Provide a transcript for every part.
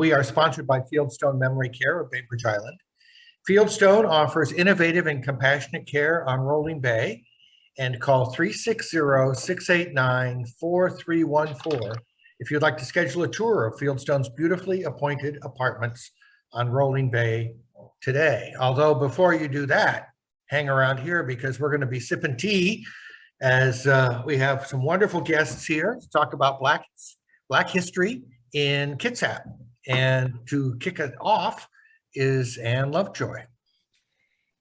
We are sponsored by Fieldstone Memory Care of Bainbridge Island. Fieldstone offers innovative and compassionate care on Rolling Bay, and call 360-689-4314 if you'd like to schedule a tour of Fieldstone's beautifully appointed apartments on Rolling Bay today. Although before you do that, hang around here because we're going to be sipping tea as we have some wonderful guests here to talk about Black history in Kitsap. And to kick it off is Ann Lovejoy.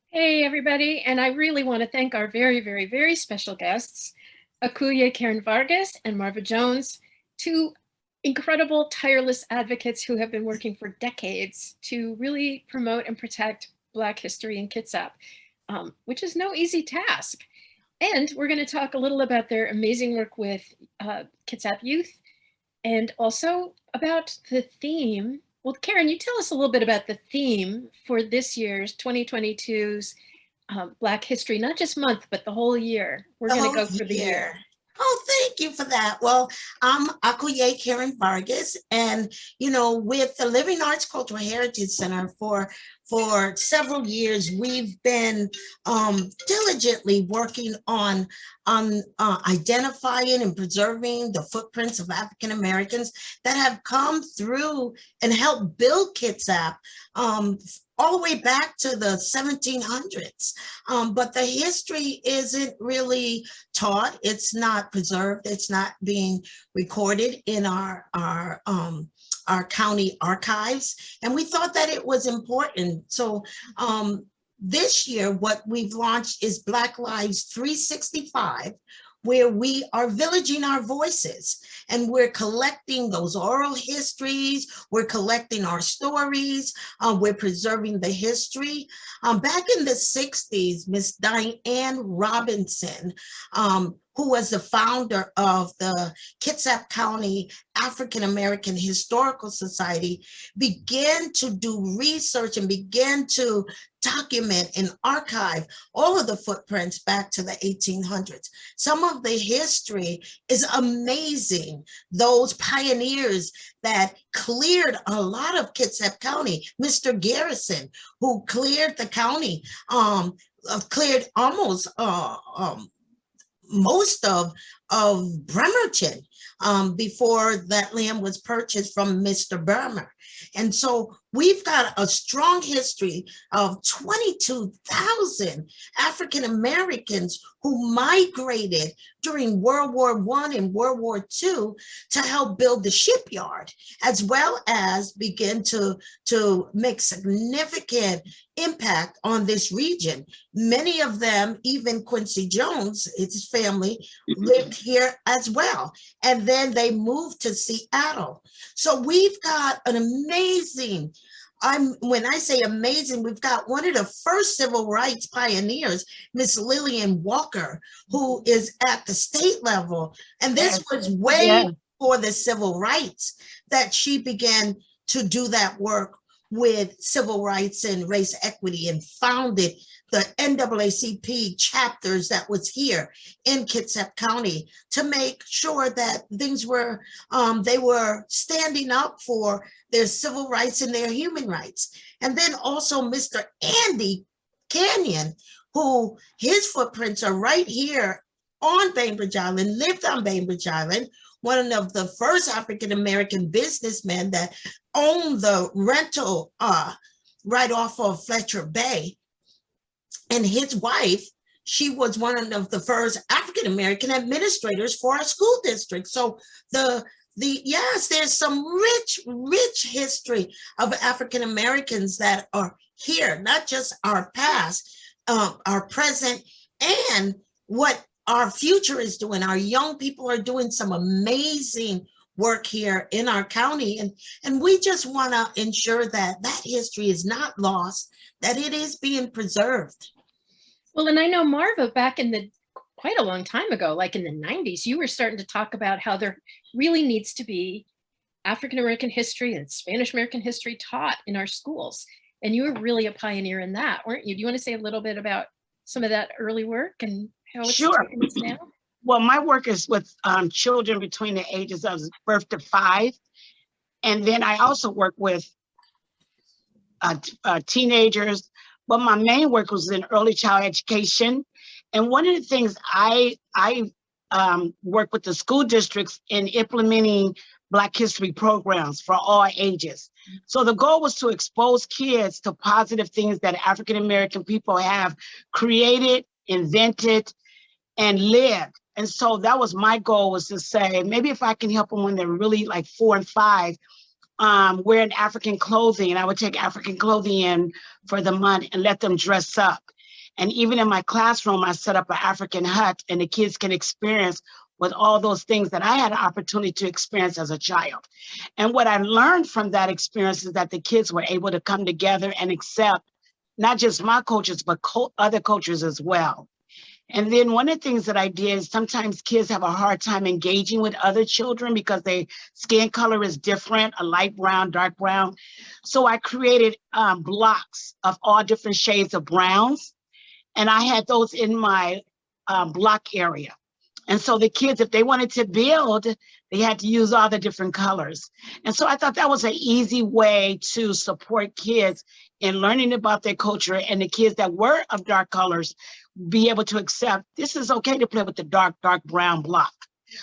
Hey, everybody. And I really want to thank our very, very, very special guests, Akuye Karen Vargas and Marva Jones, two incredible, tireless advocates who have been working for decades to really promote and protect Black history in Kitsap, which is no easy task. And we're going to talk a little about their amazing work with Kitsap youth and also about the theme. Well, Karen, you tell us a little bit about the theme for this year's 2022's Black History, not just month, but the whole year. We're going to go for the year. Oh, thank you for that. Well, I'm Akuye Karen Vargas, and, with the Living Arts Cultural Heritage Center for several years, we've been diligently working on identifying and preserving the footprints of African Americans that have come through and helped build Kitsap all the way back to the 1700s. But the history isn't really taught. It's not preserved. It's not being recorded in our county archives. And we thought that it was important. So this year, what we've launched is Black Lives 365, where we are villaging our voices and we're collecting those oral histories, we're collecting our stories, we're preserving the history. Back in the 60s, Miss Diane Robinson, who was the founder of the Kitsap County African American Historical Society, began to do research and began to document and archive all of the footprints back to the 1800s. Some of the history is amazing. Those pioneers that cleared a lot of Kitsap County, Mr. Garrison, who cleared the county, cleared almost most of Bremerton before that land was purchased from Mr. Burmer. And so we've got a strong history of 22,000 African Americans who migrated during World War I and World War II to help build the shipyard, as well as begin to make significant impact on this region. Many of them, even Quincy Jones, his family, lived here as well. And then they moved to Seattle. So we've got an amazing, when I say amazing, we've got one of the first civil rights pioneers, Miss Lillian Walker, who is at the state level. And this was way before the civil rights that she began to do that work with civil rights and race equity and founded the NAACP chapters that was here in Kitsap County to make sure that things were, they were standing up for their civil rights and their human rights. And then also Mr. Andy Canyon, who his footprints are right here on Bainbridge Island, lived on Bainbridge Island, one of the first African-American businessmen that owned the rental right off of Fletcher Bay. And his wife, she was one of the first African-American administrators for our school district. So yes, there's some rich history of African-Americans that are here, not just our past, our present, and what our future is doing. Our young people are doing some amazing work here in our county. And we just want to ensure that that history is not lost, that it is being preserved. Well, and I know Marva, back in quite a long time ago, like in the 90s, you were starting to talk about how there really needs to be African-American history and Spanish-American history taught in our schools. And you were really a pioneer in that, weren't you? Do you want to say a little bit about some of that early work and how it's taking us now? Well, my work is with children between the ages of birth to 5. And then I also work with teenagers, but my main work was in early child education. And one of the things I work with the school districts in implementing Black history programs for all ages. So the goal was to expose kids to positive things that African-American people have created, invented, and lived. And so that was my goal, was to say, maybe if I can help them when they're really like 4 and 5, wearing African clothing, and I would take African clothing in for the month and let them dress up. And even in my classroom, I set up an African hut, and the kids can experience with all those things that I had an opportunity to experience as a child. And what I learned from that experience is that the kids were able to come together and accept not just my cultures, but other cultures as well. And then one of the things that I did is sometimes kids have a hard time engaging with other children because their skin color is different, a light brown, dark brown. So I created blocks of all different shades of browns. And I had those in my block area. And so the kids, if they wanted to build, they had to use all the different colors. And so I thought that was an easy way to support kids in learning about their culture, and the kids that were of dark colors be able to accept this is okay to play with the dark brown block.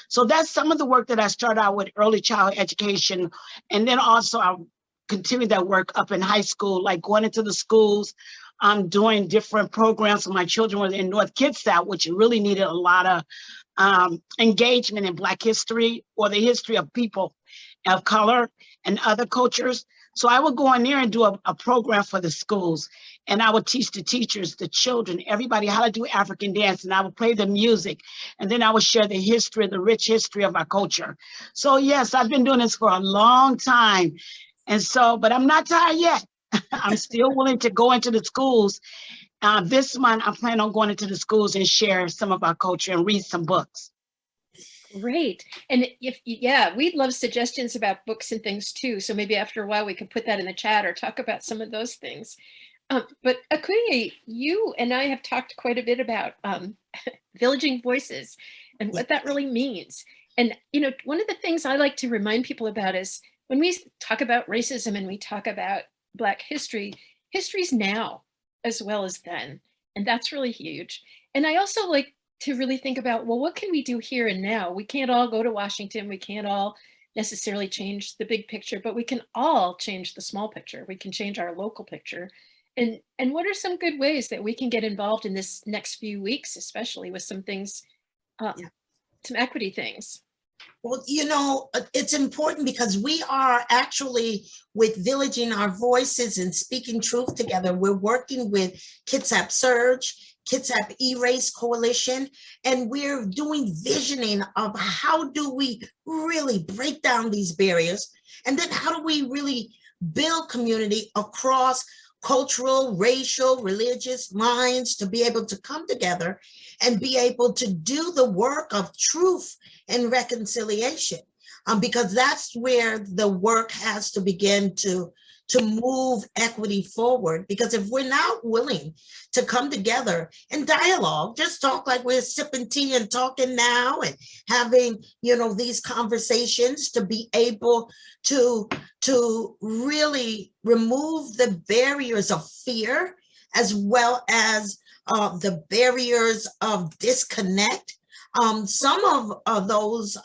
So that's some of the work that I started out with early child education. And then also I continued that work up in high school, like going into the schools, doing different programs. So my children were in North Kitsap, which really needed a lot of engagement in Black history or the history of people of color and other cultures. So I would go in there and do a program for the schools, and I would teach the teachers, the children, everybody how to do African dance, and I would play the music, and then I would share the history, the rich history of our culture. So yes, I've been doing this for a long time. And so, but I'm not tired yet. I'm still willing to go into the schools. This month, I'm planning on going into the schools and share some of our culture and read some books. Great. And yeah, we'd love suggestions about books and things too. So maybe after a while we could put that in the chat or talk about some of those things. But Akuye, you and I have talked quite a bit about villaging voices and what that really means. And, you know, one of the things I like to remind people about is when we talk about racism and we talk about Black history, history's now as well as then. And that's really huge. And I also like to really think about, well, what can we do here and now? We can't all go to Washington. We can't all necessarily change the big picture, but we can all change the small picture. We can change our local picture. And what are some good ways that we can get involved in this next few weeks, especially with some things, some equity things? Well, you know, it's important because we are actually with Villaging Our Voices and Speaking Truth Together. We're working with Kitsap Surge, Kitsap Erase Coalition, and we're doing visioning of how do we really break down these barriers, and then how do we really build community across cultural, racial, religious lines to be able to come together and be able to do the work of truth and reconciliation, because that's where the work has to begin to move equity forward. Because if we're not willing to come together and dialogue, just talk like we're sipping tea and talking now and having, you know, these conversations to be able to really remove the barriers of fear as well as the barriers of disconnect. Some of those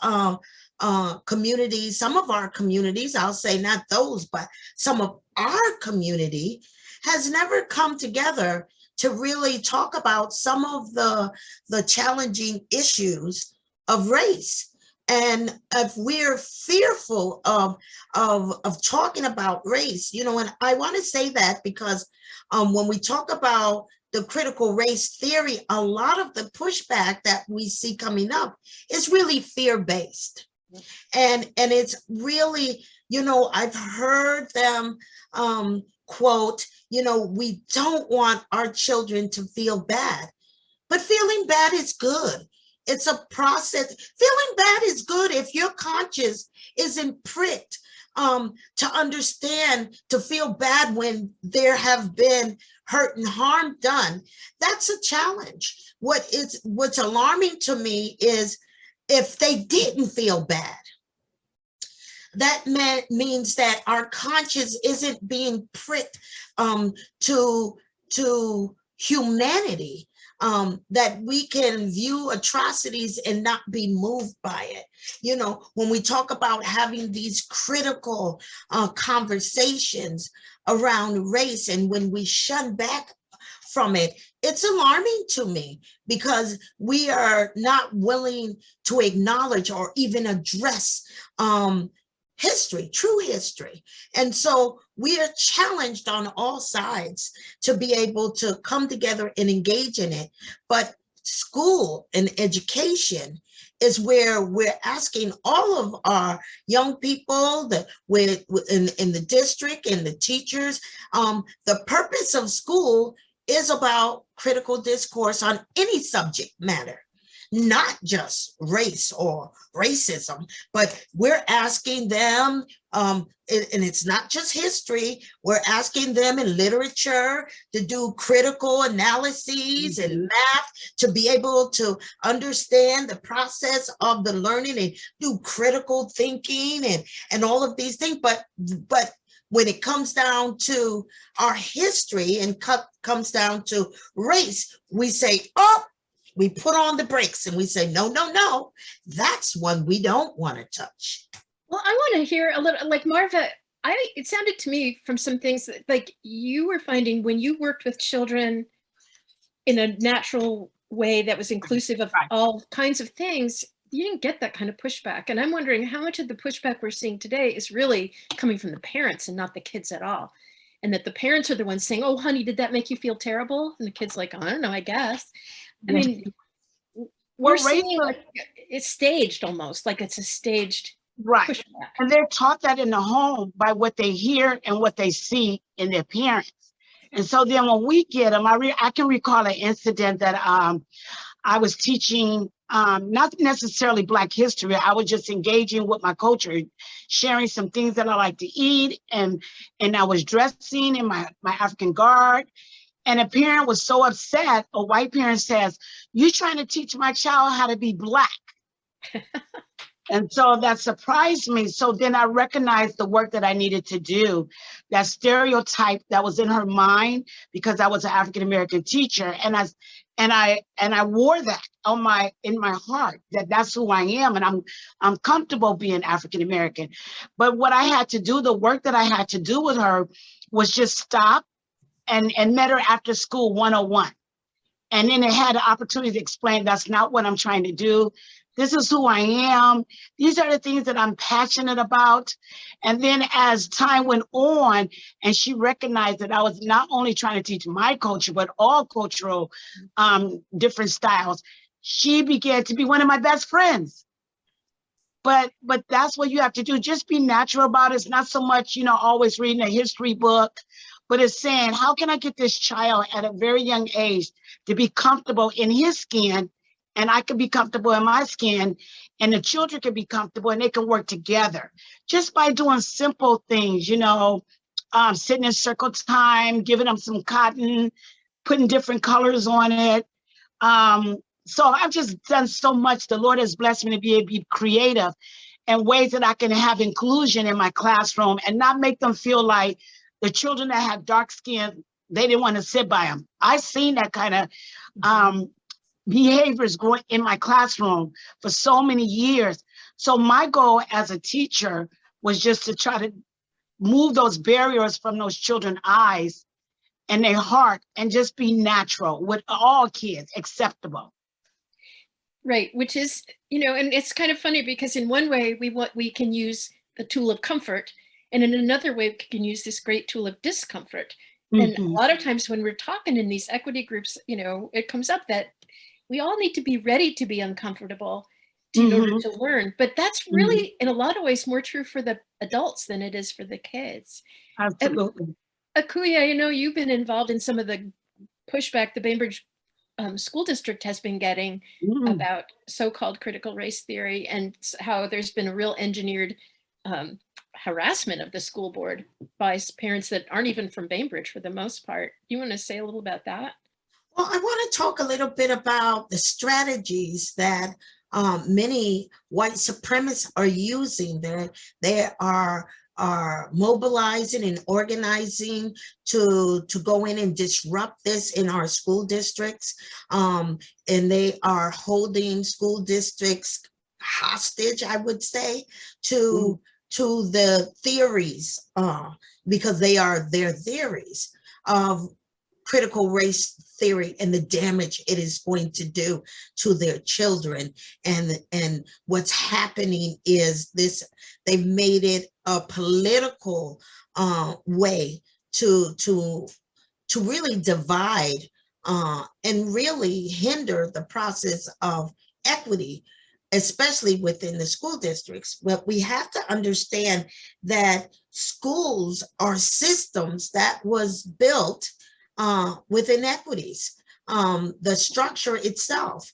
communities, some of our communities, I'll say not those, but some of our community has never come together to really talk about some of the challenging issues of race. And if we're fearful of talking about race, you know, and I want to say that because when we talk about the critical race theory, a lot of the pushback that we see coming up is really fear-based. And it's really, you know, I've heard them quote, you know, we don't want our children to feel bad, but feeling bad is good. It's a process. Feeling bad is good if your conscience isn't pricked to understand, to feel bad when there have been hurt and harm done. That's a challenge. What's alarming to me is if they didn't feel bad. that means that our conscience isn't being pricked to humanity, that we can view atrocities and not be moved by it. You know, when we talk about having these critical conversations around race, and when we shun back from it, it's alarming to me, because we are not willing to acknowledge or even address history, true history. And so we are challenged on all sides to be able to come together and engage in it. But school and education is where we're asking all of our young people that in the district and the teachers, the purpose of school is about critical discourse on any subject matter, not just race or racism, but we're asking them, and it's not just history, we're asking them in literature to do critical analyses and math, to be able to understand the process of the learning and do critical thinking and all of these things. But when it comes down to our history and comes down to race, we say, oh, we put on the brakes and we say, no, no, no, that's one we don't want to touch. Well, I want to hear a little, like Marva, it sounded to me from some things that, like, you were finding when you worked with children in a natural way that was inclusive of all kinds of things, you didn't get that kind of pushback. And I'm wondering how much of the pushback we're seeing today is really coming from the parents and not the kids at all. And that the parents are the ones saying, oh, honey, did that make you feel terrible? And the kid's like, I don't know, I guess. I mean, we're seeing like it's staged almost, like it's a staged pushback. And they're taught that in the home by what they hear and what they see in their parents. And so then when we get them, I can recall an incident that I was teaching, not necessarily Black history. I was just engaging with my culture, sharing some things that I like to eat. And I was dressing in my African garb. And a parent was so upset, a white parent says, "You're trying to teach my child how to be Black." And so that surprised me. So then I recognized the work that I needed to do, that stereotype that was in her mind, because I was an African-American teacher. And I wore that in my heart, that's who I am. And I'm comfortable being African-American. But what I had to do, the work that I had to do with her was just stop and met her after school 101. And then I had the opportunity to explain, that's not what I'm trying to do. This is who I am. These are the things that I'm passionate about. And then as time went on, and she recognized that I was not only trying to teach my culture, but all cultural different styles, she began to be one of my best friends. But that's what you have to do. Just be natural about it. It's not so much, always reading a history book, but it's saying, how can I get this child at a very young age to be comfortable in his skin, and I can be comfortable in my skin, and the children can be comfortable, and they can work together just by doing simple things, sitting in circle time, giving them some cotton, putting different colors on it. So I've just done so much. The Lord has blessed me to be able to be creative in ways that I can have inclusion in my classroom and not make them feel like the children that have dark skin, they didn't want to sit by them. I've seen that kind of behaviors growing in my classroom for so many years. So my goal as a teacher was just to try to move those barriers from those children's eyes and their heart, and just be natural with all kids, acceptable. Right, which is, and it's kind of funny because in one way we can use the tool of comfort, and in another way we can use this great tool of discomfort. And a lot of times when we're talking in these equity groups, it comes up that we all need to be ready to be uncomfortable in order to learn. But that's really, in a lot of ways, more true for the adults than it is for the kids. Absolutely. Akuya, you've been involved in some of the pushback the Bainbridge School District has been getting about so-called critical race theory, and how there's been a real engineered harassment of the school board by parents that aren't even from Bainbridge for the most part. You want to say a little about that? Well, I want to talk a little bit about the strategies that many white supremacists are using. They are mobilizing and organizing to go in and disrupt this in our school districts. And they are holding school districts hostage, I would say, to the theories, because they are their theories of critical race theory and the damage it is going to do to their children. And what's happening is this, they've made it a political way to really divide and really hinder the process of equity, especially within the school districts. But we have to understand that schools are systems that was built with inequities. The structure itself,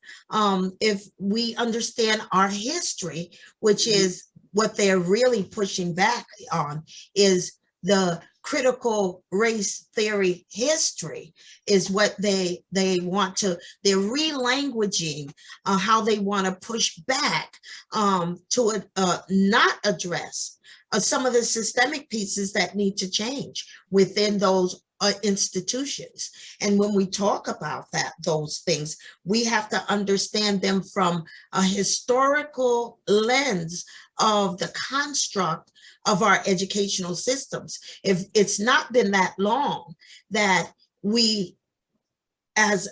if we understand our history, which is what they're really pushing back on, is the critical race theory history, is what they want to, they're relanguaging how they want to push back to not address some of the systemic pieces that need to change within those institutions. And when we talk about those things, we have to understand them from a historical lens of the construct of our educational systems. If it's not been that long that we as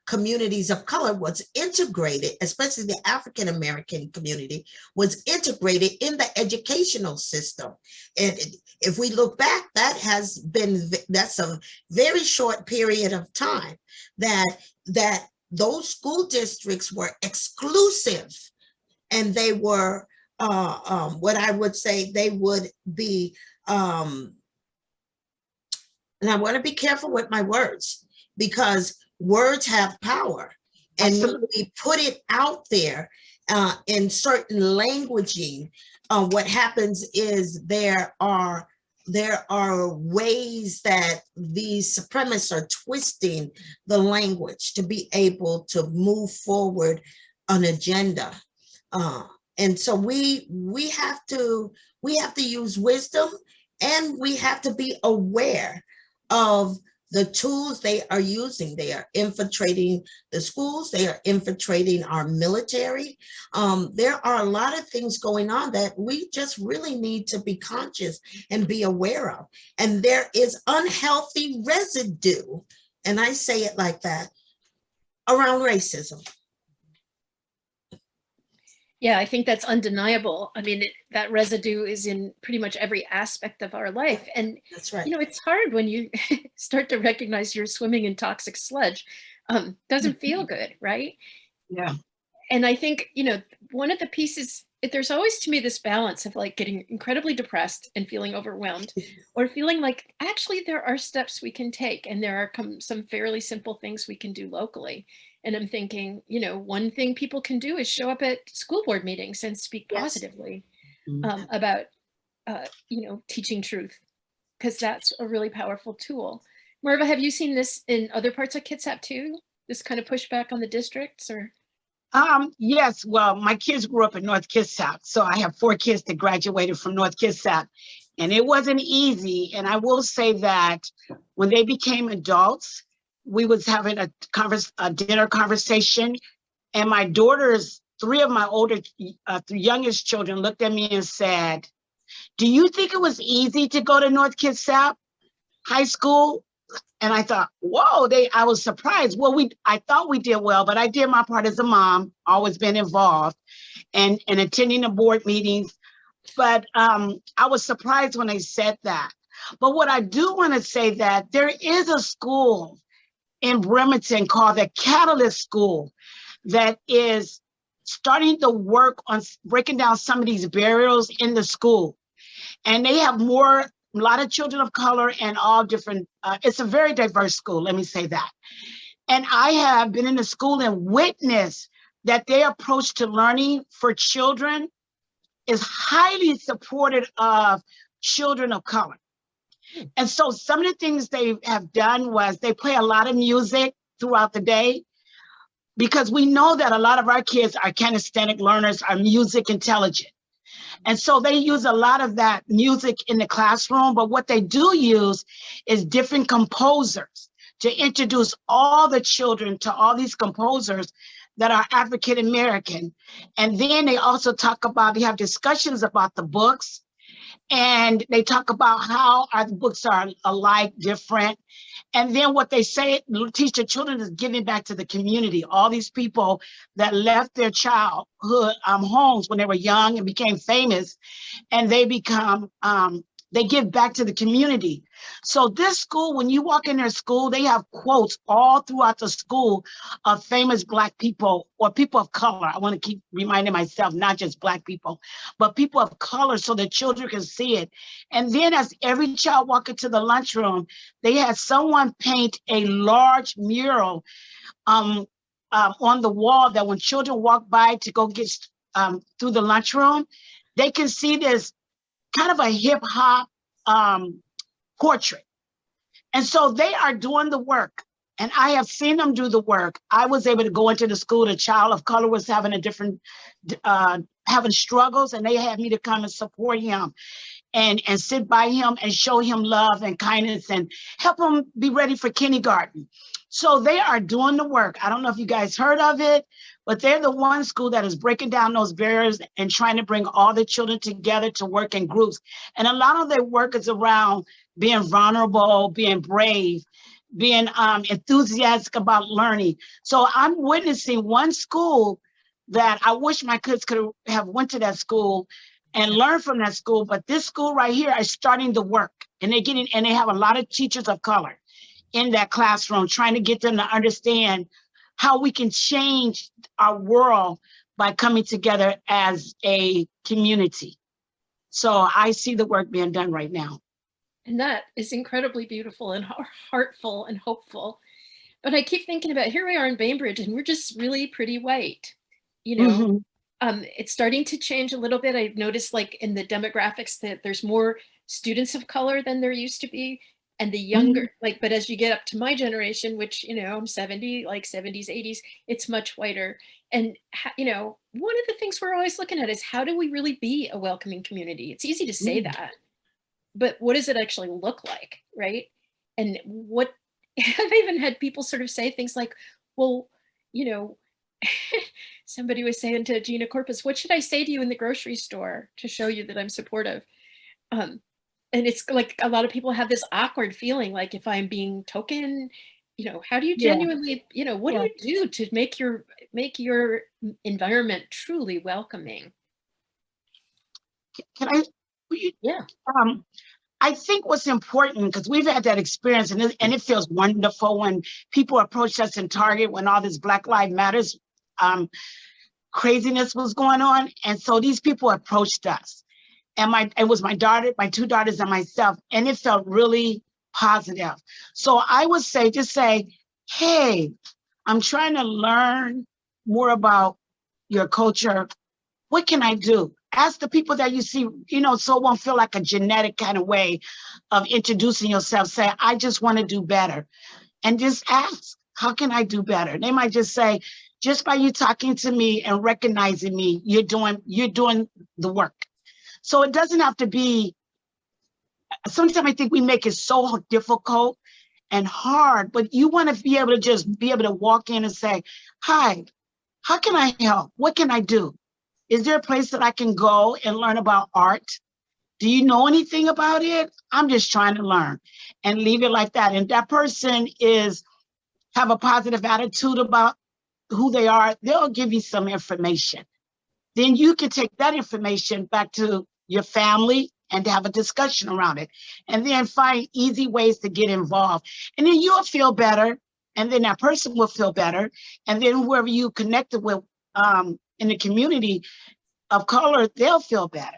communities of color was integrated, especially the African-American community was integrated in the educational system. And if we look back, that's a very short period of time that those school districts were exclusive, and they were what I would say they would be, and I want to be careful with my words, because words have power. And when we put it out there in certain languaging, what happens is there are ways that these supremacists are twisting the language to be able to move forward an agenda. And so we have to use wisdom, and we have to be aware of the tools they are using. They are infiltrating the schools. They are infiltrating our military. There are a lot of things going on that we just really need to be conscious and be aware of. And there is unhealthy residue, and I say it like that, around racism. Yeah, I think that's undeniable. I mean, that residue is in pretty much every aspect of our life. And, That's right. you know, it's hard when you start to recognize you're swimming in toxic sludge. Doesn't feel good, right? Yeah. And I think, you know, one of the pieces, there's always to me this balance of like getting incredibly depressed and feeling overwhelmed, or feeling like actually there are steps we can take, and there are some fairly simple things we can do locally. And I'm thinking, you know, one thing people can do is show up at school board meetings and speak positively about, you know, teaching truth, because that's a really powerful tool. Marva, have you seen this in other parts of Kitsap too? This kind of pushback on the districts, or? Yes, well, my kids grew up in North Kitsap, so I have 4 kids that graduated from North Kitsap, and it wasn't easy. And I will say that when they became adults, we was having a dinner conversation, and my daughters, 3 of my youngest children looked at me and said, "Do you think it was easy to go to North Kitsap High School?" And I thought, whoa, I was surprised. Well, I thought we did well, but I did my part as a mom, always been involved and attending the board meetings. But I was surprised when they said that. But what I do want to say that there is a school in Bremerton called the Catalyst School that is starting to work on breaking down some of these barriers in the school. And they have a lot of children of color and all different, it's a very diverse school, let me say that. And I have been in the school and witnessed that their approach to learning for children is highly supportive of children of color. And so some of the things they have done was they play a lot of music throughout the day. because we know that a lot of our kids are kinesthetic learners, are music intelligent. And so they use a lot of that music in the classroom, but what they do use is different composers to introduce all the children to all these composers that are African American. And then they also talk about, they have discussions about the books, and they talk about how our books are alike, different. And then what they say, teach the children, is giving back to the community. All these people that left their childhood homes when they were young and became famous, and they become, they give back to the community. So this school, when you walk in their school, they have quotes all throughout the school of famous Black people or people of color. I want to keep reminding myself, not just Black people, but people of color, so the children can see it. And then as every child walk into the lunchroom, they had someone paint a large mural on the wall, that when children walk by to go get through the lunchroom, they can see this kind of a hip hop portrait. And so they are doing the work. And I have seen them do the work. I was able to go into the school. The child of color was having a different, having struggles, and they had me to come and support him and sit by him and show him love and kindness and help him be ready for kindergarten. So they are doing the work. I don't know if you guys heard of it, but they're the one school that is breaking down those barriers and trying to bring all the children together to work in groups. And a lot of their work is around being vulnerable, being brave, being enthusiastic about learning. So I'm witnessing one school that I wish my kids could have went to that school and learned from that school. But this school right here is starting to work, and they have a lot of teachers of color in that classroom, trying to get them to understand how we can change our world by coming together as a community. So I see the work being done right now. And that is incredibly beautiful and heartful and hopeful. But I keep thinking about, here we are in Bainbridge, and we're just really pretty white, you know. It's starting to change a little bit. I've noticed, like, in the demographics, that there's more students of color than there used to be. And the younger, like, but as you get up to my generation, which, you know, I'm 70, like 70s, 80s, it's much whiter. And, you know, one of the things we're always looking at is, how do we really be a welcoming community? It's easy to say that, but what does it actually look like, right? And what, I've even had people sort of say things like, well, you know, somebody was saying to Gina Corpus, what should I say to you in the grocery store to show you that I'm supportive? And it's like, a lot of people have this awkward feeling, like, if I'm being token, you know, how do you genuinely, you know, what do you do to make your environment truly welcoming? Can I? Yeah. I think what's important, because we've had that experience, and it feels wonderful when people approach us in Target when all this Black Lives Matters craziness was going on. And so these people approached us. And it was my daughter, my two daughters, and myself, and it felt really positive. So I would say, just say, hey, I'm trying to learn more about your culture. What can I do? Ask the people that you see, you know, so it won't feel like a genetic kind of way of introducing yourself. Say, I just want to do better. And just ask, how can I do better? They might just say, just by you talking to me and recognizing me, you're doing the work. So it doesn't have to be, sometimes I think we make it so difficult and hard, but you want to be able to just be able to walk in and say, hi, how can I help? What can I do? Is there a place that I can go and learn about art? Do you know anything about it? I'm just trying to learn, and leave it like that. And that person have a positive attitude about who they are. They'll give you some information. Then you can take that information back to your family and have a discussion around it, and then find easy ways to get involved. And then you'll feel better, and then that person will feel better. And then whoever you connected with in the community of color, they'll feel better.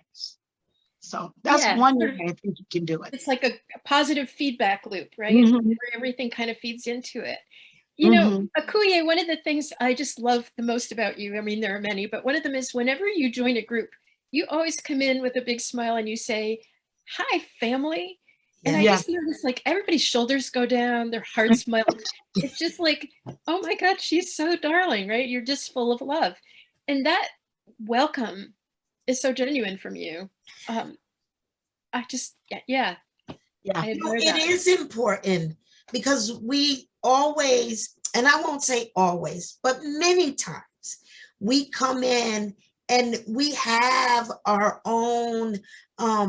So that's one way I think you can do it. It's like a positive feedback loop, right? Where everything kind of feeds into it. You know, Akuye, one of the things I just love the most about you, I mean, there are many, but one of them is, whenever you join a group, you always come in with a big smile and you say, hi, family. And I Yeah. just noticed like everybody's shoulders go down, their hearts melt. It's just like, oh my God, she's so darling, right? You're just full of love. And that welcome is so genuine from you. I just, yeah, Yeah. I admire It that. is important because we always, and I won't say always, but many times we come in and we have our own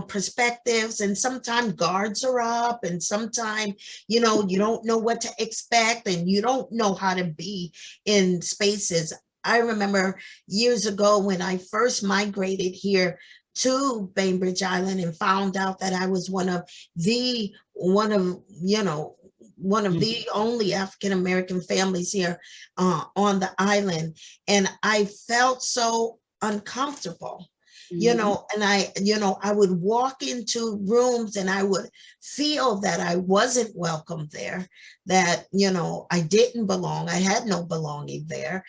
perspectives, and sometimes guards are up, and sometimes, you don't know what to expect, and you don't know how to be in spaces. I remember years ago when I first migrated here to Bainbridge Island and found out that I was one of the only African American families here on the island, and I felt so uncomfortable. And I would walk into rooms and I would feel that I wasn't welcome there, that, I didn't belong. I had no belonging there.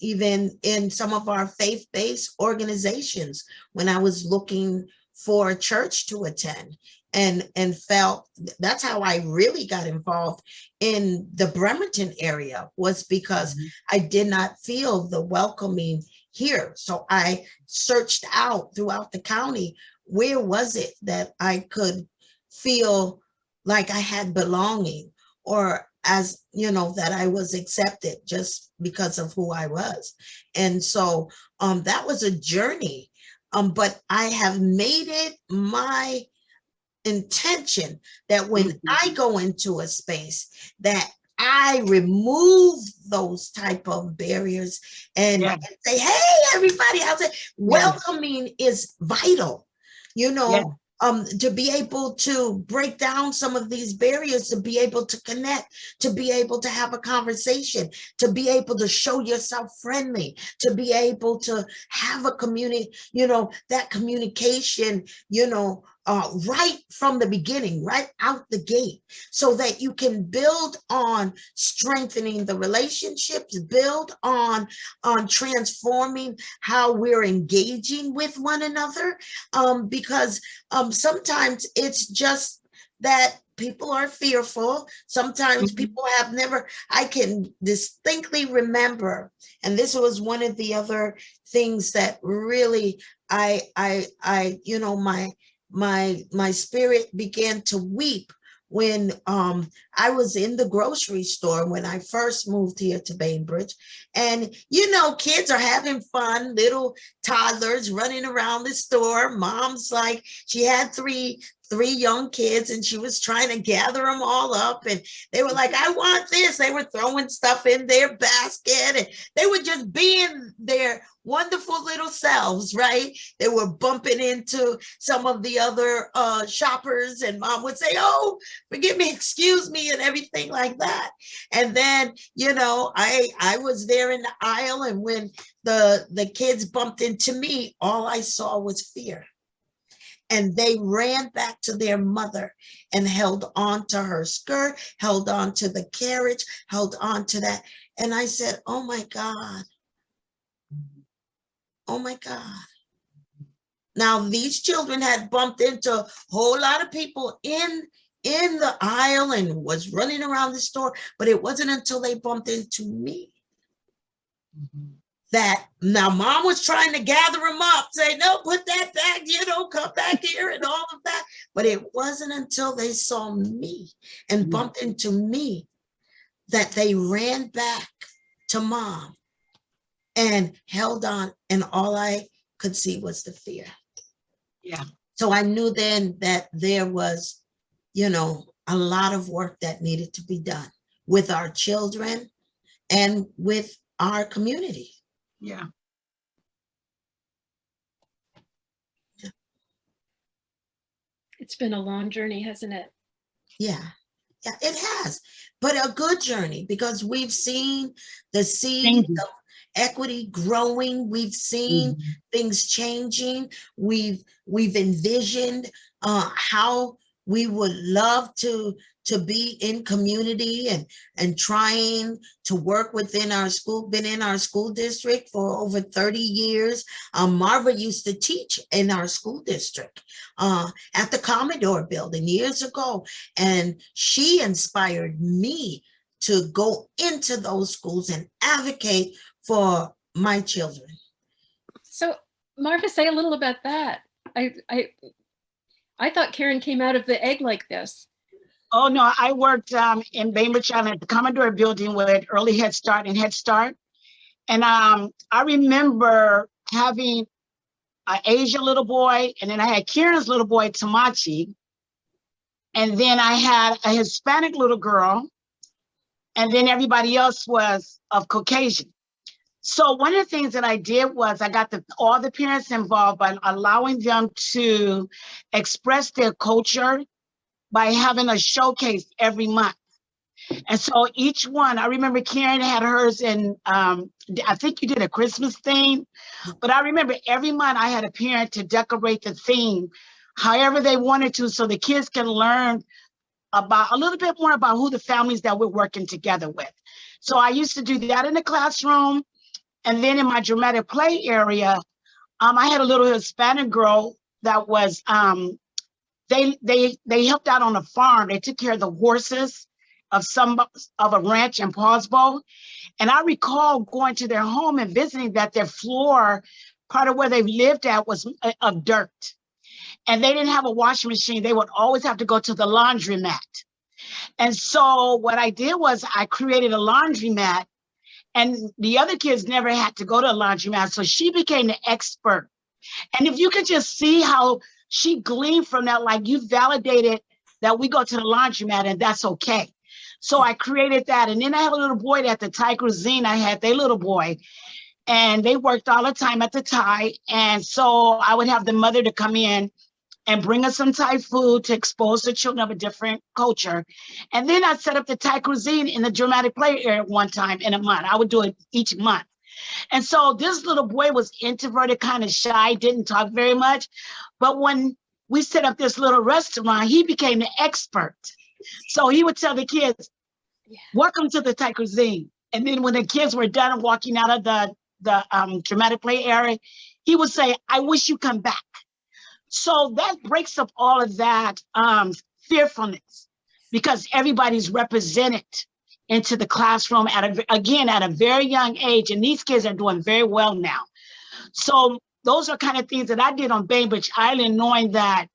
Even in some of our faith-based organizations, when I was looking for a church to attend, and felt that's how I really got involved in the Bremerton area, was because I did not feel the welcoming here. So I searched out throughout the county, where was it that I could feel like I had belonging, or as that I was accepted just because of who I was. And so that was a journey, but I have made it my intention that when I go into a space, that I remove those type of barriers and say, hey, everybody, how's it? Welcoming is vital, to be able to break down some of these barriers, to be able to connect, to be able to have a conversation, to be able to show yourself friendly, to be able to have a community, that communication, right from the beginning, right out the gate, so that you can build on strengthening the relationships, build on transforming how we're engaging with one another, because sometimes it's just that people are fearful. Sometimes people have never, I can distinctly remember, and this was one of the other things that really my spirit began to weep when I was in the grocery store when I first moved here to Bainbridge. And, kids are having fun, little toddlers running around the store. Mom's like, she had three young kids and she was trying to gather them all up. And they were like, I want this. They were throwing stuff in their basket and they were just being their wonderful little selves, right? They were bumping into some of the other shoppers, and mom would say, oh, forgive me, excuse me, and everything like that. And then, I was there in the aisle, and when the kids bumped into me, all I saw was fear. And they ran back to their mother and held on to her skirt, held on to the carriage, held on to that. And I said, oh my God. Oh my God. Now, these children had bumped into a whole lot of people in the aisle and was running around the store, but it wasn't until they bumped into me that now mom was trying to gather them up, say, no, put that back, come back here and all of that. But it wasn't until they saw me and bumped into me that they ran back to mom and held on, and all I could see was the fear. Yeah. So I knew then that there was, a lot of work that needed to be done with our children and with our community. Yeah. It's been a long journey, hasn't it? Yeah, it has, but a good journey, because we've seen the seed of equity growing. We've seen things changing. We've envisioned how we would love to be in community and trying to work within our school, been in our school district for over 30 years. Marva used to teach in our school district at the Commodore building years ago. And she inspired me to go into those schools and advocate for my children. So Marva, say a little about that. I thought Karen came out of the egg like this. Oh, no, I worked in Bainbridge Island at the Commodore building with Early Head Start and Head Start. And I remember having an Asian little boy, and then I had Karen's little boy, Tamachi. And then I had a Hispanic little girl. And then everybody else was of Caucasian. So one of the things that I did was I got all the parents involved by allowing them to express their culture by having a showcase every month. And so each one, I remember Karen had hers in, I think you did a Christmas theme, but I remember every month I had a parent to decorate the theme however they wanted to, so the kids can learn about a little bit more about who the families that we're working together with. So I used to do that in the classroom. And then in my dramatic play area, I had a little Hispanic girl that was, they helped out on a farm. They took care of the horses of a ranch in Paulsbo. And I recall going to their home and visiting that their floor, part of where they lived at, was of dirt. And they didn't have a washing machine. They would always have to go to the laundromat. And so what I did was I created a laundromat, and the other kids never had to go to a laundromat. So she became the expert. And if you could just see how she gleaned from that, like, you validated that we go to the laundromat and that's okay. So I created that. And then I have a little boy at the Thai cuisine. I had their little boy, and they worked all the time at the Thai. And so I would have the mother to come in and bring us some Thai food to expose the children of a different culture. And then I set up the Thai cuisine in the dramatic play area one time in a month. I would do it each month. And so this little boy was introverted, kind of shy, didn't talk very much. But when we set up this little restaurant, he became the expert. So he would tell the kids, welcome to the Thai cuisine. And then when the kids were done walking out of the dramatic play area, he would say, I wish you come back. So that breaks up all of that fearfulness, because everybody's represented into the classroom at a very young age. And these kids are doing very well now. So those are kind of things that I did on Bainbridge Island, knowing that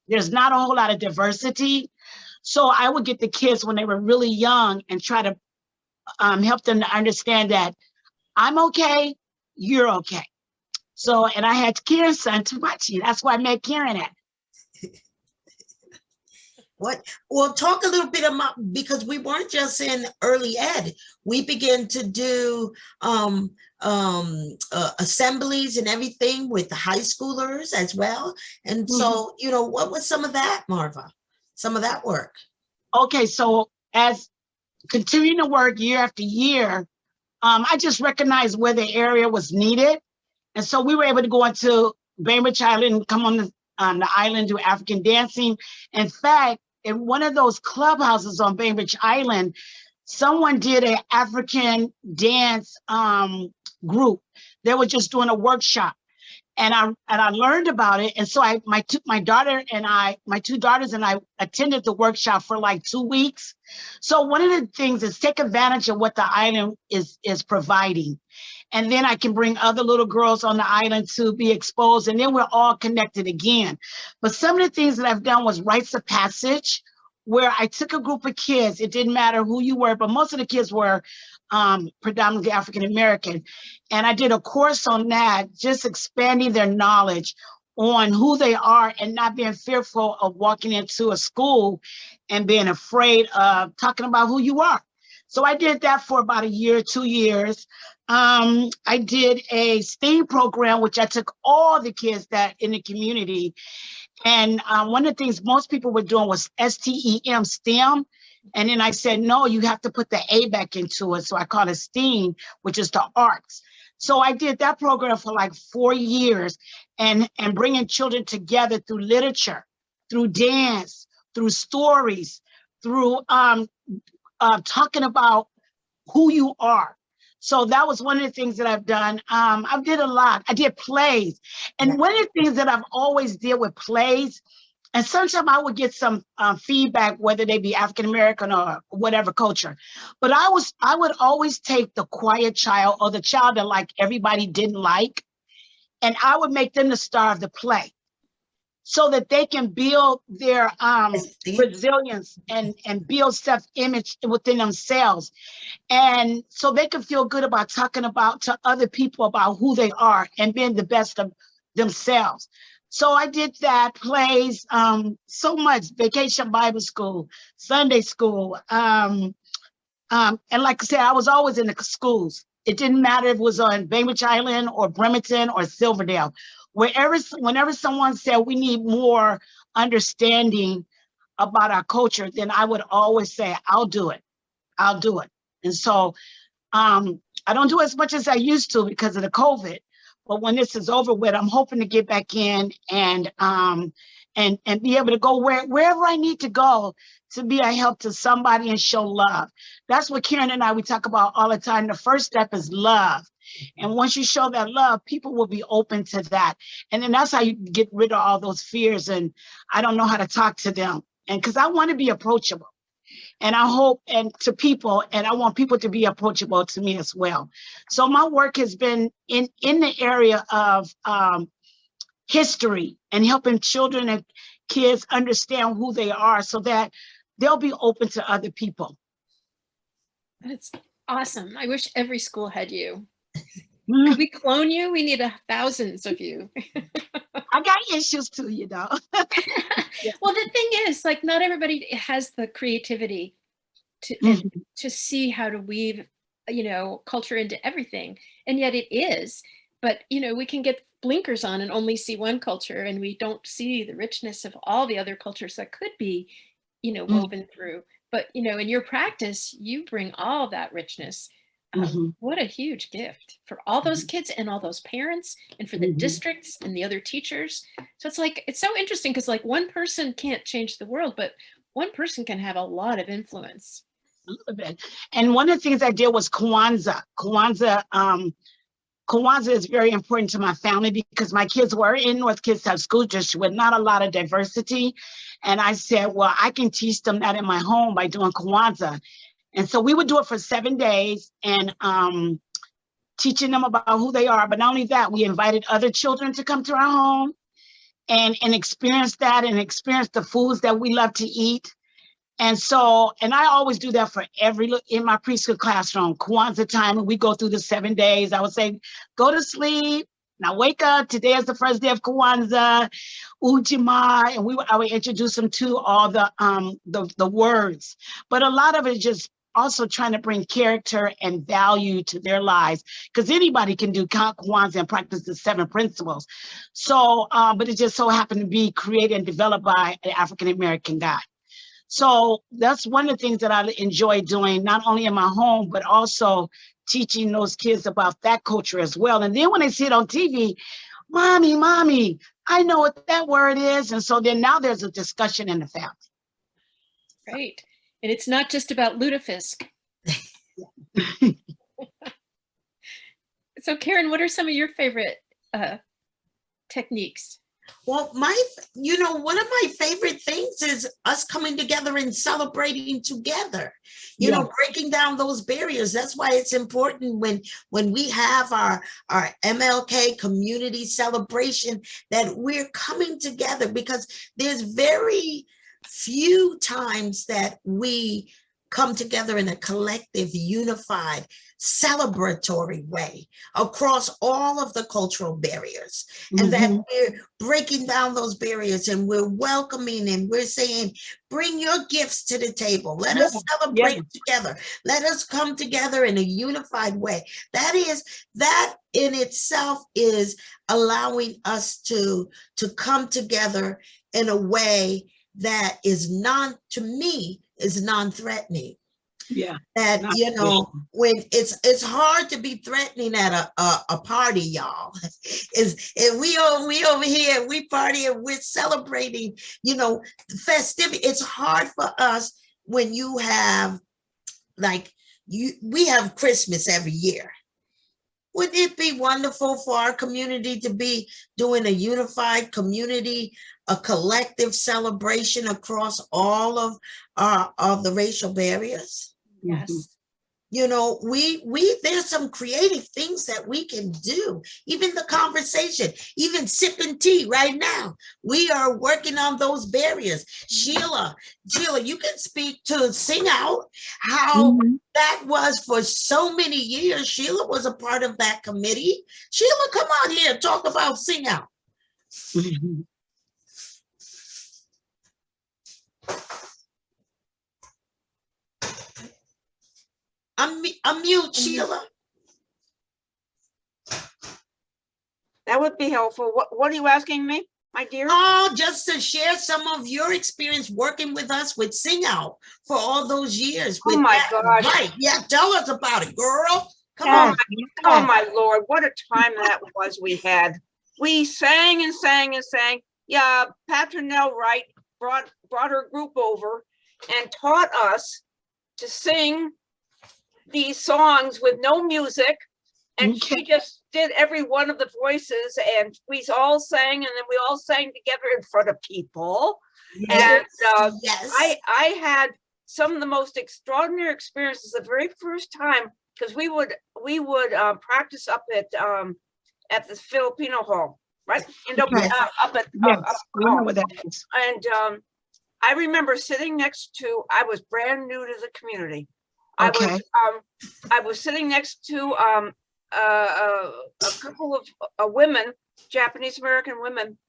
there's not a whole lot of diversity. So I would get the kids when they were really young and try to help them to understand that I'm okay, you're okay. So, and I had Karen's son, Tamachi. That's why I met Karen at. What? Well, talk a little bit about, because we weren't just in early ed. We began to do assemblies and everything with the high schoolers as well. And so, you know, what was some of that, Marva? Some of that work? Okay, so as continuing to work year after year, I just recognized where the area was needed. And so we were able to go into Bainbridge Island and come on the island, do African dancing. In fact, in one of those clubhouses on Bainbridge Island, someone did an African dance group. They were just doing a workshop. And I learned about it. And so my two daughters and I attended the workshop for like 2 weeks. So one of the things is take advantage of what the island is providing. And then I can bring other little girls on the island to be exposed, and then we're all connected again. But some of the things that I've done was rites of passage, where I took a group of kids. It didn't matter who you were, but most of the kids were predominantly African-American. And I did a course on that, just expanding their knowledge on who they are and not being fearful of walking into a school and being afraid of talking about who you are. So I did that for about a year, 2 years. I did a STEAM program, which I took all the kids that in the community. And one of the things most people were doing was STEM, STEM. And then I said, no, you have to put the A back into it. So I called it STEAM, which is the arts. So I did that program for like 4 years, and bringing children together through literature, through dance, through stories, through talking about who you are. So that was one of the things that I've done. I did a lot. I did plays. And one of the things that I've always did with plays, and sometimes I would get some feedback, whether they be African-American or whatever culture, but I would always take the quiet child or the child that like everybody didn't like, and I would make them the star of the play, so that they can build their resilience and build self-image within themselves. And so they can feel good about talking about to other people about who they are and being the best of themselves. So I did that, plays, so much, Vacation Bible School, Sunday school. And like I said, I was always in the schools. It didn't matter if it was on Bainbridge Island or Bremerton or Silverdale. Whenever someone said we need more understanding about our culture, then I would always say, I'll do it. I'll do it. And so I don't do as much as I used to because of the COVID. But when this is over with, I'm hoping to get back in and be able to go wherever I need to go to be a help to somebody and show love. That's what Karen and we talk about all the time. The first step is love. And once you show that love, people will be open to that. And then that's how you get rid of all those fears. And I don't know how to talk to them. And because I want to be approachable. And I hope, and to people, and I want people to be approachable to me as well. So my work has been in the area of history and helping children and kids understand who they are so that they'll be open to other people. That's awesome. I wish every school had you. Could we clone you? We need thousands of you. I got issues too, you know. Well, the thing is, like, not everybody has the creativity to see how to weave, culture into everything. And yet it is. But, we can get blinkers on and only see one culture, and we don't see the richness of all the other cultures that could be, woven through. But, in your practice, you bring all that richness. What a huge gift for all those kids and all those parents and for the districts and the other teachers. So it's so interesting because like one person can't change the world, but one person can have a lot of influence. A little bit. And one of the things I did was Kwanzaa. Kwanzaa is very important to my family because my kids were in North Kitsap School District with not a lot of diversity. And I said, well, I can teach them that in my home by doing Kwanzaa. And so we would do it for 7 days and teaching them about who they are. But not only that, we invited other children to come to our home and experience that and experience the foods that we love to eat. And so, and I always do that for in my preschool classroom, Kwanzaa time, and we go through the 7 days. I would say, go to sleep. Now wake up. Today is the first day of Kwanzaa, Ujima, and I would introduce them to all the words. But a lot of it is just also trying to bring character and value to their lives, because anybody can do Kwanzaa and practice the 7 principles. So, but it just so happened to be created and developed by an African-American guy. So that's one of the things that I enjoy doing, not only in my home, but also teaching those kids about that culture as well. And then when they see it on TV, mommy, I know what that word is. And so then now there's a discussion in the family. Right. And it's not just about lutefisk. So Karen, what are some of your favorite techniques? Well, one of my favorite things is us coming together and celebrating together, breaking down those barriers. That's why it's important when we have our MLK community celebration that we're coming together, because there's very few times that we come together in a collective, unified, celebratory way across all of the cultural barriers, and that we're breaking down those barriers and we're welcoming and we're saying, bring your gifts to the table. Let us celebrate together. Let us come together in a unified way. That in itself is allowing us to come together in a way that is non-threatening. Yeah. That, Not you know, traditional. when it's hard to be threatening at a party, y'all. We over here, we party and we're celebrating, you know, festivity. It's hard for us when you have we have Christmas every year. Wouldn't it be wonderful for our community to be doing a unified community, a collective celebration across all of the racial barriers? Yes. You know, there's some creative things that we can do. Even the conversation, even sipping tea right now. We are working on those barriers. Sheila, you can speak to Sing Out, how that was for so many years. Sheila was a part of that committee. Sheila, come on here, talk about Sing Out. Unmute, Sheila. That would be helpful. What are you asking me, my dear? Oh, just to share some of your experience working with us with Sing Out for all those years. Oh my gosh. Right. Yeah, tell us about it, girl. Come Oh on. oh my Lord, what a time that was we had. We sang and sang and sang. Yeah, Patronelle Wright brought her group over and taught us to sing these songs with no music, and she just did every one of the voices, and we all sang, and then we all sang together in front of people. Yes. And Yes. I had some of the most extraordinary experiences the very first time, because we would practice up at the Filipino Hall, right? And up at We know what that is. and I remember sitting next to, I was brand new to the community. Okay. I was sitting next to a couple of women, Japanese American women,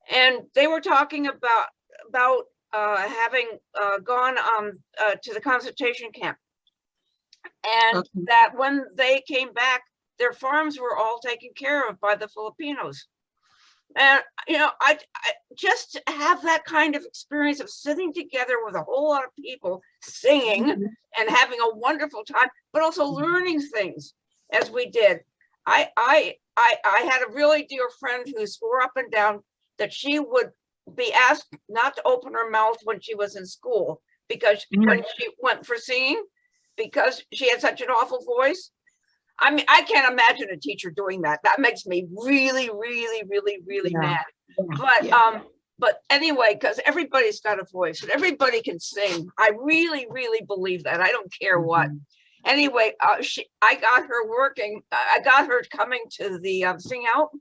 and they were talking about having gone to the concentration camp, and that when they came back, their farms were all taken care of by the Filipinos. And, you know, I just have that kind of experience of sitting together with a whole lot of people singing and having a wonderful time, but also learning things as we did. I had a really dear friend who swore up and down that she would be asked not to open her mouth when she was in school, because when she went for singing, because she had such an awful voice. I mean, I can't imagine a teacher doing that. That makes me really, really, really, really mad. But anyway, because everybody's got a voice and everybody can sing. I really, really believe that. I don't care what. Anyway, I got her working. I got her coming to the Sing Out.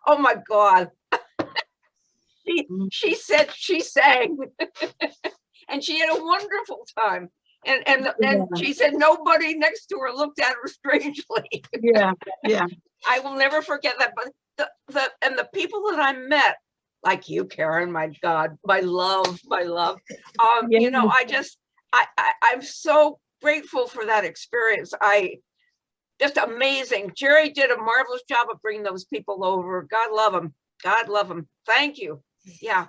Oh my God. She said she sang and she had a wonderful time. And she said nobody next to her looked at her strangely. Yeah. I will never forget that. But the people that I met, like you, Karen, my God, my love. You know, I'm so grateful for that experience. Just amazing. Jerry did a marvelous job of bringing those people over. God love him. God love him. Thank you. Yeah.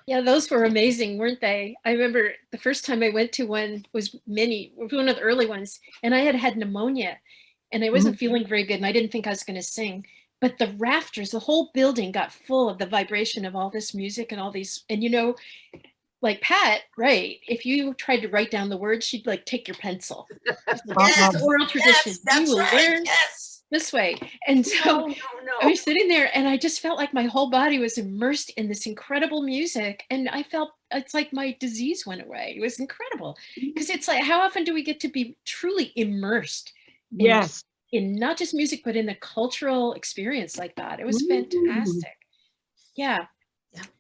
Yeah, those were amazing, weren't they? I remember the first time I went to one was one of the early ones, and I had pneumonia and I wasn't feeling very good and I didn't think I was going to sing. But the rafters, the whole building got full of the vibration of all this music and all these, and you know, like Pat, right? If you tried to write down the words, she'd like take your pencil. This is the oral tradition. You will learn this way. And so I was sitting there and I just felt like my whole body was immersed in this incredible music. And I felt it's like my disease went away. It was incredible. Because it's like, how often do we get to be truly immersed in not just music, but in a cultural experience like that? It was fantastic. Yeah.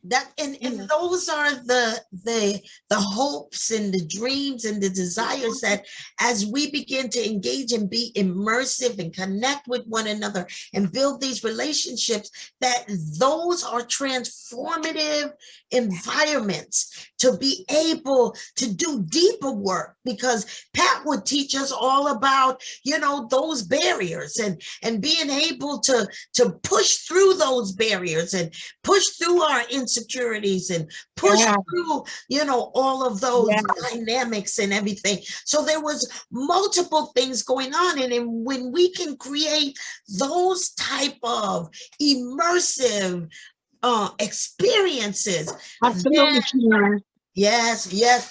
That and those are the hopes and the dreams and the desires that as we begin to engage and be immersive and connect with one another and build these relationships, that those are transformative environments to be able to do deeper work, because Pat would teach us all about, you know, those barriers and being able to push through those barriers and push through our insecurities and push Yeah. through, you know, all of those Yeah. dynamics and everything. So there was multiple things going on. And then when we can create those type of immersive experiences, Absolutely, Karen. yes, yes,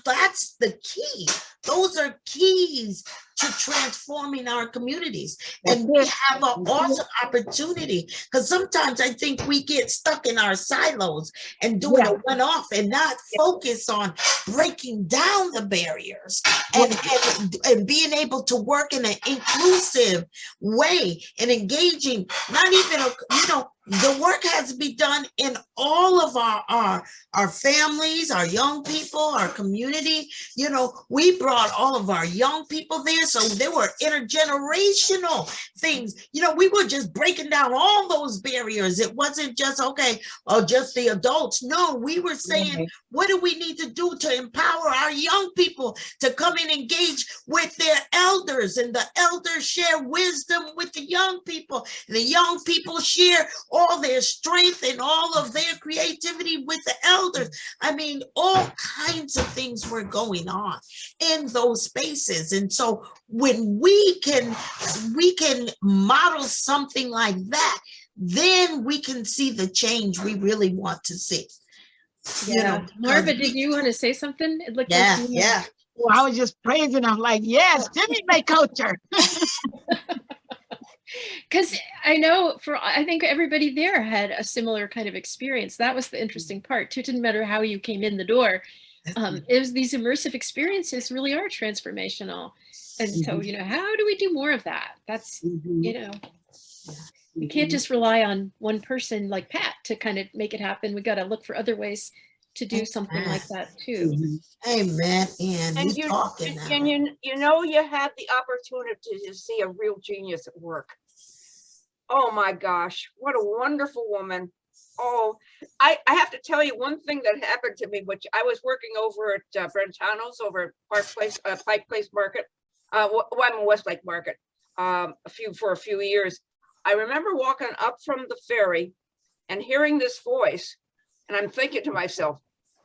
that's the key. Those are keys to transforming our communities. And we have an awesome opportunity, because sometimes I think we get stuck in our silos and doing a one-off and not focus on breaking down the barriers and being able to work in an inclusive way and engaging, not even, you know, the work has to be done in all of our families, our young people, our community. You know, we brought all of our young people there, so there were intergenerational things. You know, we were just breaking down all those barriers. It wasn't just, okay, or just the adults. No, we were saying, what do we need to do to empower our young people to come and engage with their elders, and the elders share wisdom with the young people, and the young people share all their strength and all of their creativity with the elders. I mean, all kinds of things were going on in those spaces. And so when we can model something like that, then we can see the change we really want to see. Yeah. You know, Marva, did you want to say something? It looked yeah, like you yeah. Well, I was just praising. I'm like, yes, stimulate culture. Because I know I think everybody there had a similar kind of experience. That was the interesting part too. It didn't matter how you came in the door. It was these immersive experiences really are transformational. And so, you know, how do we do more of that? That's, you know, we can't just rely on one person like Pat to kind of make it happen. We got to look for other ways to do something like that too. Amen. And you talking now. and you know, you had the opportunity to see a real genius at work. Oh my gosh, what a wonderful woman. Oh, I have to tell you one thing that happened to me, which I was working over at Brentano's over at Park Place, Pike Place Market, I'm in Westlake Market, for a few years. I remember walking up from the ferry and hearing this voice, and I'm thinking to myself,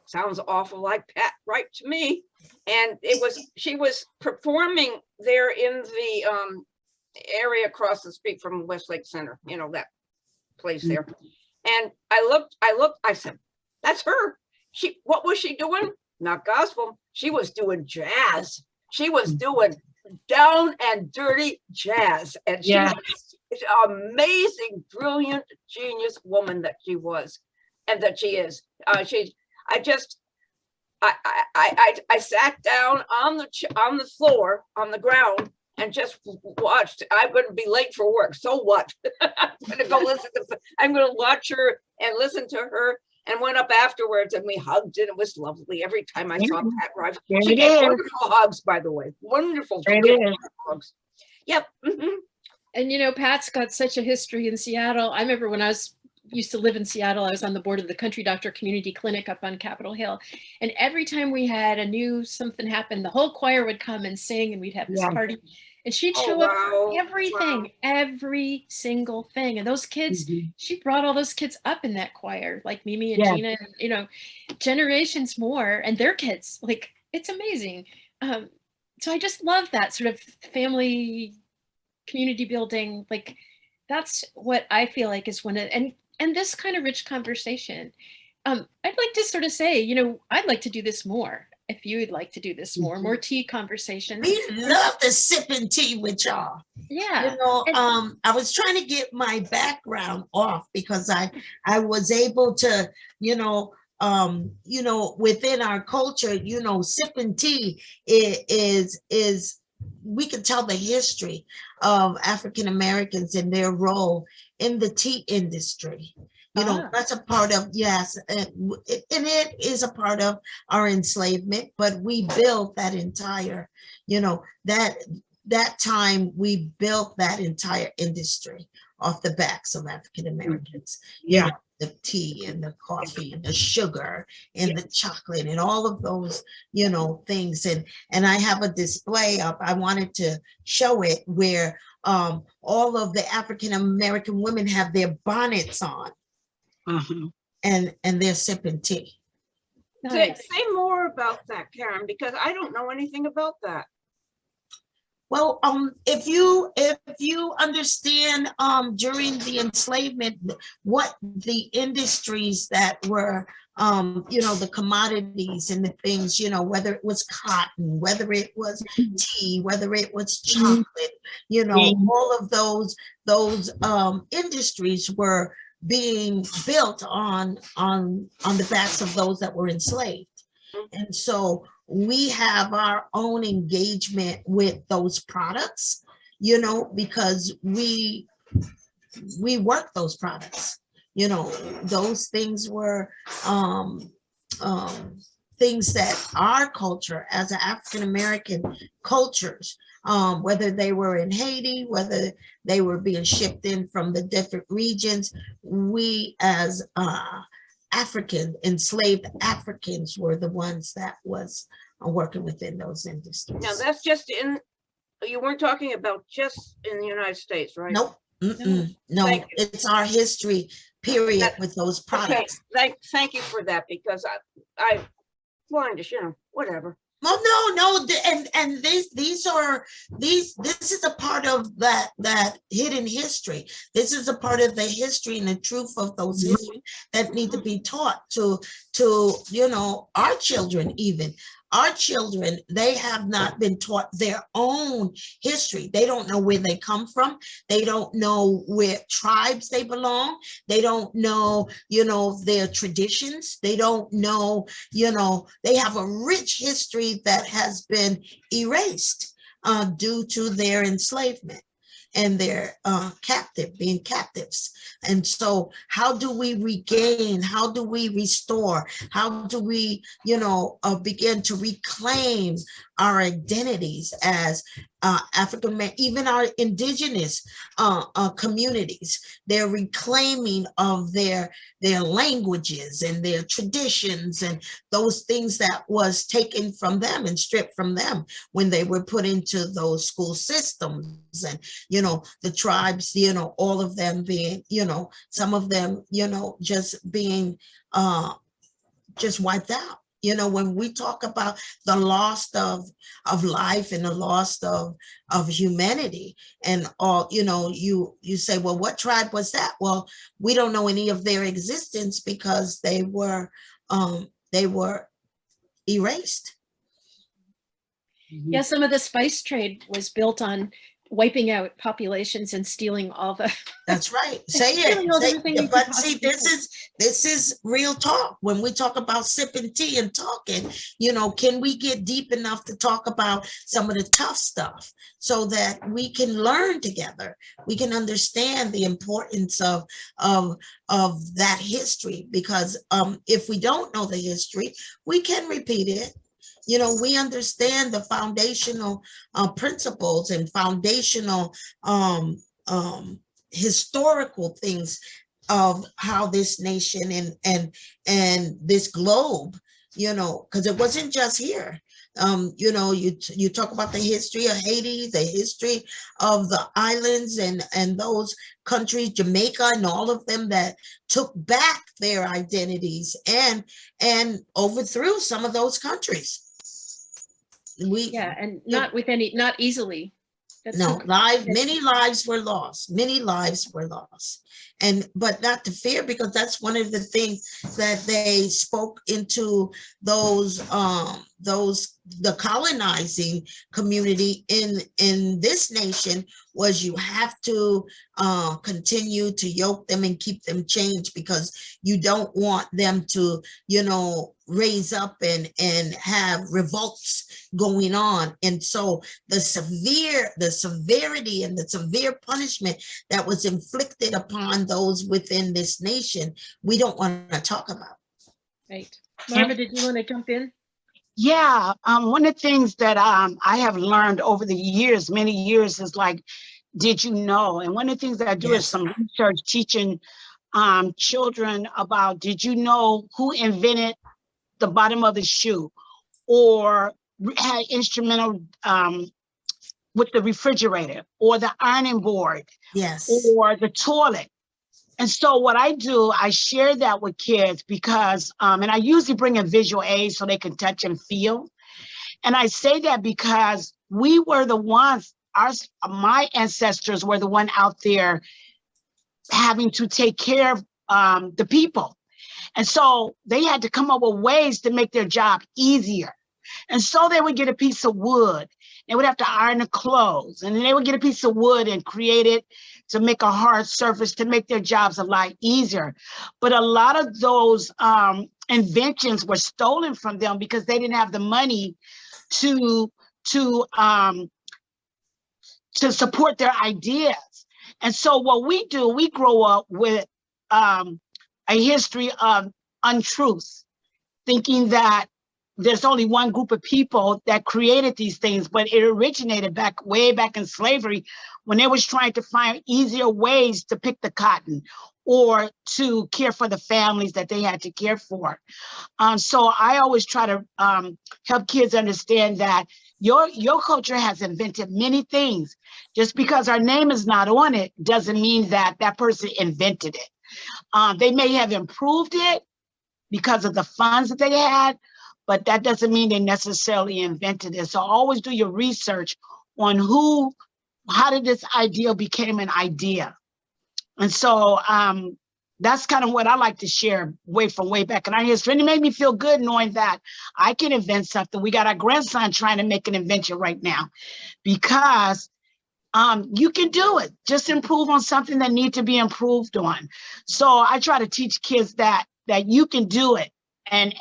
sounds awful like Pat, right to me. And she was performing there in the area across the street from Westlake Center, you know, that place there. And I looked, I said, that's her. What was she doing? Not gospel. She was doing jazz. She was doing down and dirty jazz. And she was an amazing, brilliant, genius woman that she was, and that she is. I sat down on the floor, on the ground, and just watched. I'm going to be late for work. So what? I'm going to watch her and listen to her, and went up afterwards and we hugged, and it was lovely. Every time I saw Pat arrive, she gave wonderful hugs, by the way. Wonderful hugs. Yep. And, you know, Pat's got such a history in Seattle. I remember when I used to live in Seattle, I was on the board of the Country Doctor Community Clinic up on Capitol Hill. And every time we had something happen, the whole choir would come and sing, and we'd have this party. And she'd show up for everything, every single thing. And those kids, she brought all those kids up in that choir, like Mimi and Gina, and, you know, generations more, and their kids. Like, it's amazing. So I just love that sort of family community building. Like, that's what I feel like is one of, and this kind of rich conversation. I'd like to sort of say, you know, I'd like to do this more. If you would like to do this more tea conversations. We love to sip and tea with y'all. Yeah. You know, I was trying to get my background off because I was able to, you know, within our culture, you know, sipping tea is we can tell the history of African Americans and their role in the tea industry. You know, that's a part of, yes, and it is a part of our enslavement, but we built that entire, you know, that time we built that entire industry off the backs of African Americans. Yeah. You know, the tea and the coffee and the sugar and the chocolate and all of those, you know, things. And I have a display up. I wanted to show it where all of the African American women have their bonnets on. they're sipping tea. Nice. Say more about that, Karen, because I don't know anything about that. Well, if you understand during the enslavement, what the industries that were the commodities and the things, whether it was cotton, whether it was tea, whether it was chocolate, all of those industries were being built on the backs of those that were enslaved. And so we have our own engagement with those products, because we work those products. Those things were things that our culture as an African-American cultures, whether they were in Haiti, whether they were being shipped in from the different regions, we as enslaved Africans were the ones that was working within those industries. Now that's just you weren't talking about just in the United States, right? Nope. No, it's our history period with those products. Okay, thank you for that, because I blindness, whatever. Well, no, and this is a part of that hidden history. This is a part of the history and the truth of those histories that need to be taught to our children. Even our children, they have not been taught their own history. They don't know where they come from. They don't know where tribes they belong. They don't know, their traditions. They don't know, they have a rich history that has been erased due to their enslavement and their being captives. And so how do we regain? How do we restore? How do we, begin to reclaim our identities as African, even our indigenous communities? They're reclaiming of their languages and their traditions and those things that was taken from them and stripped from them when they were put into those school systems. And the tribes, all of them being, some of them, just being just wiped out. When we talk about the loss of life and the loss of humanity and all, you say, well, what tribe was that? Well, we don't know any of their existence because they were erased. Yeah, some of the spice trade was built on wiping out populations and stealing all the. That's right. Say it. But see, this is real talk. When we talk about sipping tea and talking, can we get deep enough to talk about some of the tough stuff so that we can learn together? We can understand the importance of that history, because if we don't know the history, we can repeat it. We understand the foundational principles and foundational historical things of how this nation and this globe, because it wasn't just here. You talk about the history of Haiti, the history of the islands and those countries, Jamaica and all of them that took back their identities and overthrew some of those countries. And not easily. Many lives were lost. But not to fear, because that's one of the things that they spoke into the colonizing community in this nation was you have to continue to yoke them and keep them chained, because you don't want them to, raise up and have revolts going on. And so the severity and the severe punishment that was inflicted upon those within this nation, we don't want to talk about. Right. Marva, did you want to jump in? Yeah, one of the things that I have learned over the years, many years, is like, did you know? And one of the things that I do is some research teaching children about, did you know who invented the bottom of the shoe, or had instrumental with the refrigerator or the ironing board, yes, or the toilet? And so what I do, I share that with kids because, and I usually bring in visual aids so they can touch and feel. And I say that because we were the ones, my ancestors were the one out there having to take care of the people. And so they had to come up with ways to make their job easier. And so they would get a piece of wood. They would have to iron the clothes, and then they would get a piece of wood and create it to make a hard surface to make their jobs a lot easier. But a lot of those inventions were stolen from them because they didn't have the money to support their ideas. And so what we do, we grow up with a history of untruths, thinking that there's only one group of people that created these things, but it originated way back in slavery when they was trying to find easier ways to pick the cotton or to care for the families that they had to care for. So I always try to help kids understand that your culture has invented many things. Just because our name is not on it doesn't mean that that person invented it. They may have improved it because of the funds that they had, but that doesn't mean they necessarily invented it. So always do your research on how did this idea became an idea. And so that's kind of what I like to share from way back in our history. And it made me feel good knowing that I can invent something. We got our grandson trying to make an invention right now because you can do it. Just improve on something that needs to be improved on. So I try to teach kids that you can do it. And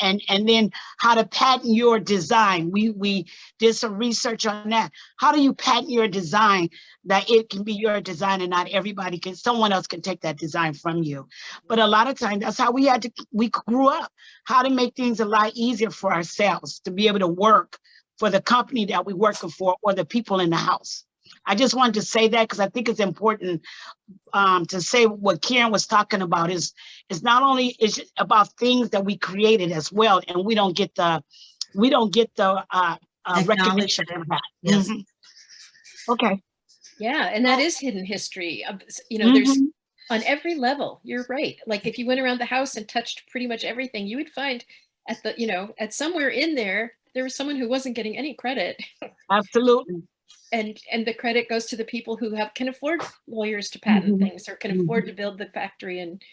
then how to patent your design. We did some research on that. How do you patent your design that it can be your design and not someone else can take that design from you? But a lot of times that's how we grew up, how to make things a lot easier for ourselves to be able to work for the company that we're working for or the people in the house. I just wanted to say that because I think it's important to say what Karen was talking about is not only is it about things that we created as well, and we don't get the recognition of that. Yes. Okay. Yeah, and that is hidden history. There's on every level. You're right. Like if you went around the house and touched pretty much everything, you would find at somewhere in there was someone who wasn't getting any credit. Absolutely. And the credit goes to the people who can afford lawyers to patent things or can afford to build the factory and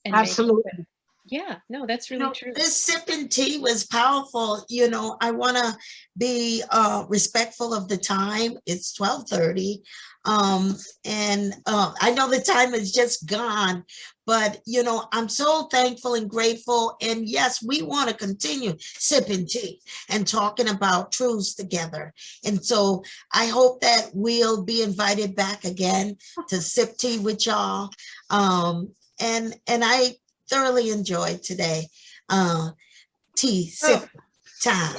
absolutely. Make it. Yeah, no, that's really true. This sipping tea was powerful. I want to be respectful of the time. It's 12:30. And I know the time is just gone, but I'm so thankful and grateful. And yes, we want to continue sipping tea and talking about truths together. And so I hope that we'll be invited back again to sip tea with y'all. And I thoroughly enjoyed today. Tea sip time.